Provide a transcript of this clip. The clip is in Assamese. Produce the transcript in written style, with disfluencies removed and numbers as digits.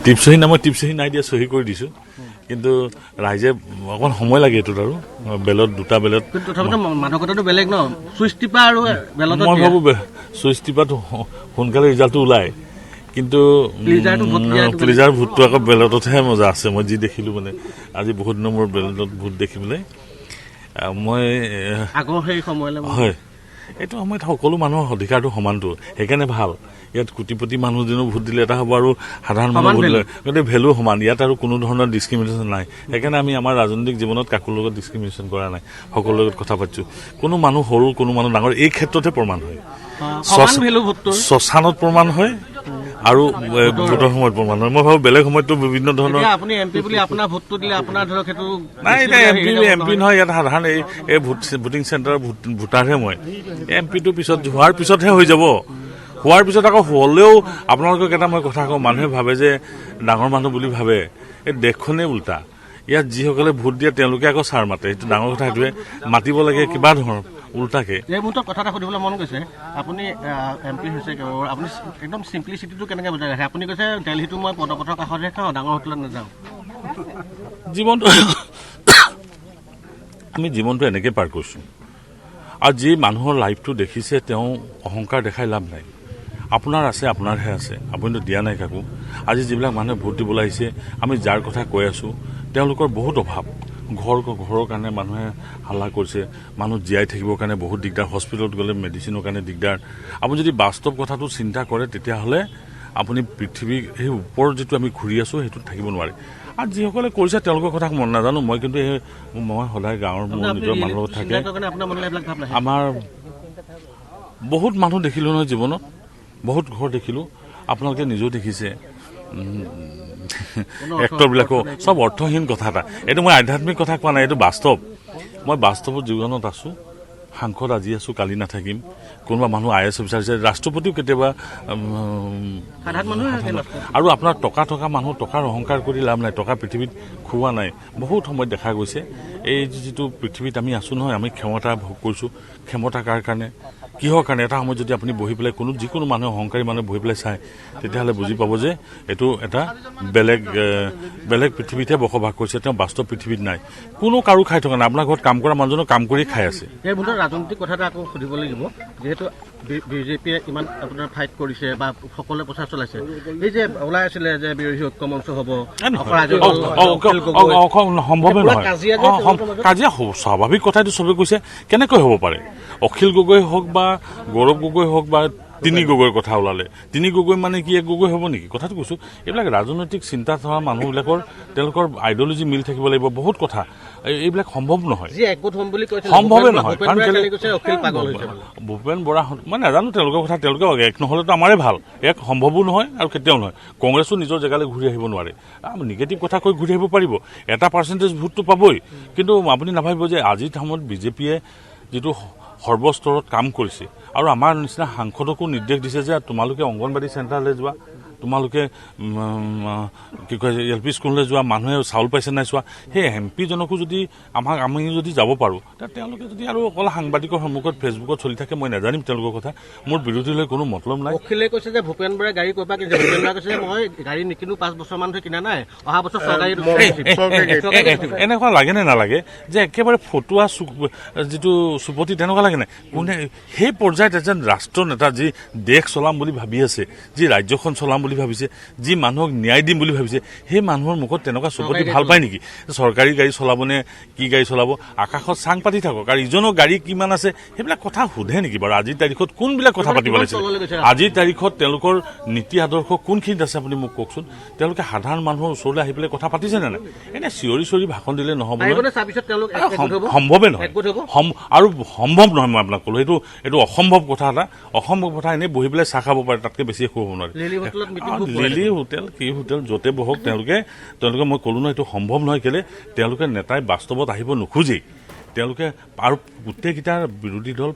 টিপচহী নামৰ টিপচহী নাই দিয়া চহী কৰি দিছোঁ কিন্তু ৰাইজে অকণ সময় লাগে এইটোত আৰু বেলত দুটা বেলত তথাপিতো মাদকতাটো বেলেগ ন চুইচ টিপা আৰু বেলত মই ভাবোঁ চুইচ টিপাটো সোনকালে ৰিজাল্টটো ওলায় কিন্তু প্লিজাৰ ভোটটো আকৌ বেলততহে মজা আছে মই যি দেখিলোঁ মানে আজি বহুত দিনৰ মোৰ বেলতত ভোট দেখিবলৈ মই আগৰ সেই সময়লৈ হয় এইটো সময়ত সকলো মানুহৰ অধিকাৰটো সমানটো সেইকাৰণে ভাল ইয়াত কোটিপতি মানুহজনো ভোট দিলে এটা হ'ব আৰু সাধাৰণ মানুহ ভোট দিলে গতিকে ভেলু সমান ইয়াত আৰু কোনো ধৰণৰ ডিছক্ৰিমিনেশ্যন নাই সেইকাৰণে আমি আমাৰ ৰাজনৈতিক জীৱনত কাকোৰ লগত ডিছক্ৰিমিনেশ্যন কৰা নাই সকলোৰ লগত কথা পাতিছোঁ কোনো মানুহ সৰু কোনো মানুহ ডাঙৰ এই ক্ষেত্ৰতে প্ৰমাণ হয় শ্মশানত প্ৰমাণ হয় আৰু ভোটৰ সময়ত প্ৰমাণ হয় মই ভাবোঁ বেলেগ সময়ততো বিভিন্ন ধৰণৰ আপুনি এম পি বুলি আপোনাৰ ভোটটো দিলে আপোনাৰ ধৰক সেইটো নাই এতিয়া এম পি নহয় ইয়াত সাধাৰণ এই ভোটিং চেণ্টাৰৰ ভোটাৰহে মই এম পিটো পিছত হোৱাৰ পিছতহে হৈ যাব হোৱাৰ পিছত আকৌ হ'লেও আপোনালোকক এটা মই কথা কওঁ মানুহে ভাবে যে ডাঙৰ মানুহ বুলি ভাবে এই দেশখনেই উল্টা ইয়াত যিসকলে ভোট দিয়ে তেওঁলোকে আকৌ ছাৰ মাতে সেইটো ডাঙৰ কথা সেইটোৱে মাতিব লাগে কিবা ধৰণৰ উল্টাকে এই মুহূৰ্তত কথা এটা সুধিবলৈ মন গৈছে আপুনি এম পি হৈছে আপুনি একদম চিম্পলিচিটিটো কেনেকৈ বুজাই ৰাখে আপুনি কৈছে দিল্লীটো মই পদপথৰ কাষতহে খাওঁ ডাঙৰ হোটেলত নাযাওঁ জীৱনটো আমি জীৱনটো এনেকৈ পাৰ কৰিছোঁ আৰু যি মানুহৰ লাইফটো দেখিছে তেওঁ অহংকাৰ দেখাই লাভ নাই আপোনাৰ আছে আপোনাৰহে আছে আপুনিতো দিয়া নাই কাকো আজি যিবিলাক মানুহে ভোট দিবলৈ আহিছে আমি যাৰ কথা কৈ আছোঁ তেওঁলোকৰ বহুত অভাৱ ঘৰৰ কাৰণে মানুহে হাল্লা কৰিছে মানুহ জীয়াই থাকিবৰ কাৰণে বহুত দিগদাৰ হস্পিটেলত গ'লে মেডিচিনৰ কাৰণে দিগদাৰ আপুনি যদি বাস্তৱ কথাটো চিন্তা কৰে তেতিয়াহ'লে আপুনি পৃথিৱী সেই ওপৰত যিটো আমি ঘূৰি আছোঁ সেইটোত থাকিব নোৱাৰে আৰু যিসকলে কৰিছে তেওঁলোকৰ কথা মন নাজানো মই কিন্তু মই সদায় গাঁৱৰ মোৰ নিজৰ মানুহৰ লগত থাকে আমাৰ বহুত মানুহ দেখিলোঁ নহয় জীৱনত বহুত ঘৰ দেখিলোঁ আপোনালোকে নিজেও দেখিছে এক্টৰবিলাকো চব অৰ্থহীন কথা এটা এইটো মই আধ্যাত্মিক কথা কোৱা নাই এইটো বাস্তৱ মই বাস্তৱত জীৱনত আছোঁ সাংসদ আজি আছোঁ কালি নাথাকিম কোনোবা মানুহ আই এছ অফিচাৰ হৈছে ৰাষ্ট্ৰপতিও কেতিয়াবা আৰু আপোনাৰ টকা মানুহ টকাৰ অহংকাৰ কৰি লাভ নাই টকা পৃথিৱীত খুওৱা নাই বহুত সময়ত দেখা গৈছে এই যিটো পৃথিৱীত আমি আছোঁ নহয় আমি ক্ষমতা ভোগ কৰিছোঁ ক্ষমতা কাৰ কাৰণে কিহৰ কাৰণে এটা সময়ত যদি আপুনি বহি পেলাই যিকোনো মানুহে অহংকাৰী মানুহে বহি পেলাই চায় তেতিয়াহ'লে বুজি পাব যে এইটো এটা বেলেগ পৃথিৱীতহে বসবাস কৰিছে তেওঁ বাস্তৱ পৃথিৱীত নাই কোনো কাৰো খাই থকা নাই আপোনাৰ ঘৰত কাম কৰা মানুহজনৰ কাম কৰি খাই আছে এই মুহূৰ্তত ৰাজনৈতিক কথা এটা আকৌ সুধিব লাগিব যিহেতু বিজেপিয়ে ইমান আপোনাৰ ফাইট কৰিছে বা সকলোৱে প্ৰচাৰ চলাইছে এই যে ওলাই আছিলে যে বিৰোধী ঐক্য মঞ্চ হ'ব সম্ভৱে নহয় কাজিয়া স্বাভাৱিক কথাটো চবে কৈছে কেনেকৈ হ'ব পাৰে অখিল গগৈ হওক বা গৌৰৱ গগৈ হওক বা তিনি গগৈৰ কথা ওলালে তিনি গগৈ মানে কি এক গগৈ হ'ব নেকি কথাটো কৈছোঁ এইবিলাক ৰাজনৈতিক চিন্তাধাৰা মানুহবিলাকৰ তেওঁলোকৰ আইডিঅলজি মিল থাকিব লাগিব বহুত কথা এইবিলাক সম্ভৱ নহয় সম্ভৱে নহয় কাৰণ ভূপেন বৰা মই নাজানো তেওঁলোকৰ কথা তেওঁলোকে এক নহ'লেতো আমাৰে ভাল এক সম্ভৱো নহয় আৰু কেতিয়াও নহয় কংগ্ৰেছো নিজৰ জেগালৈ ঘূৰি আহিব নোৱাৰে নিগেটিভ কথা কৈ ঘূৰি আহিব পাৰিব এটা পাৰ্চেণ্টেজ ভোটটো পাবই কিন্তু আপুনি নাভাবিব যে আজিৰ সময়ত বিজেপিয়ে যিটো সৰ্বস্তৰত কাম কৰিছে আৰু আমাৰ নিচিনা সাংসদকো নিৰ্দেশ দিছে যে তোমালোকে অংগনবাড়ী চেণ্টাৰলৈ যোৱা তোমালোকে কি কয় এল পি স্কুললৈ যোৱা মানুহে চাউল পাইছে নাই চোৱা সেই এম পিজনকো যদি আমি যদি যাব পাৰোঁ তেওঁলোকে যদি আৰু অকল সাংবাদিকৰ সন্মুখত ফেচবুকত চলি থাকে মই নাজানিম তেওঁলোকৰ কথা মোৰ বিৰোধীলৈ কোনো মতলব নাই অখিলে কৈছে যে ভূপেন বৰাই গাড়ী ক'ৰপৰা কিনিছে ভূপেন বৰাই কৈছে যে মই গাড়ী নিকিনো 5 বছৰমান ধৰি কিনা নাই অহা বছৰ চৰকাৰী এনেকুৱা লাগে নে নালাগে যে একেবাৰে ফটুৱা যিটো চুপতি তেনেকুৱা লাগে নাই কোনে সেই পৰ্যায়ত এজন ৰাষ্ট্ৰ নেতা যি দেশ চলাম বুলি ভাবি আছে যি ৰাজ্যখন চলাম বুলি ভাবিছে যি মানুহক ন্যায় দিম বুলি ভাবিছে সেই মানুহৰ মুখত তেনেকুৱা চুপতি ভাল পায় নেকি চৰকাৰী গাড়ী চলাবনে কি গাড়ী চলাব আকাশত চাং পাতি থাকক আৰু ইজনৰ গাড়ী কিমান আছে সেইবিলাক কথা সোধে নেকি বাৰু আজিৰ তাৰিখত কোনবিলাক কথা পাতিব লাগিছে আজিৰ তাৰিখত তেওঁলোকৰ নীতি আদৰ্শ কোনখিনিত আছে আপুনি মোক কওকচোন তেওঁলোকে সাধাৰণ মানুহৰ ওচৰলৈ আহি পেলাই কথা পাতিছে নে নাই এনে চিঞৰি ভাষণ দিলে নহ'ব সম্ভৱে নহয় আৰু সম্ভৱ নহয় মই আপোনাক ক'লো এইটো অসম্ভৱ কথা এটা অসম্ভৱ কথা এনেই বহি পেলাই চাহ খাব পাৰে তাতকৈ বেছি একো হ'ব নোৱাৰে লিলি হোটেল কি হোটেল য'তে বহক তেওঁলোকে মই ক'লো নহয় এইটো সম্ভৱ নহয় কেলে তেওঁলোকে নেতাই বাস্তৱত আহিব নোখোজেই তেওঁলোকে আৰু গোটেইকেইটা বিৰোধী দল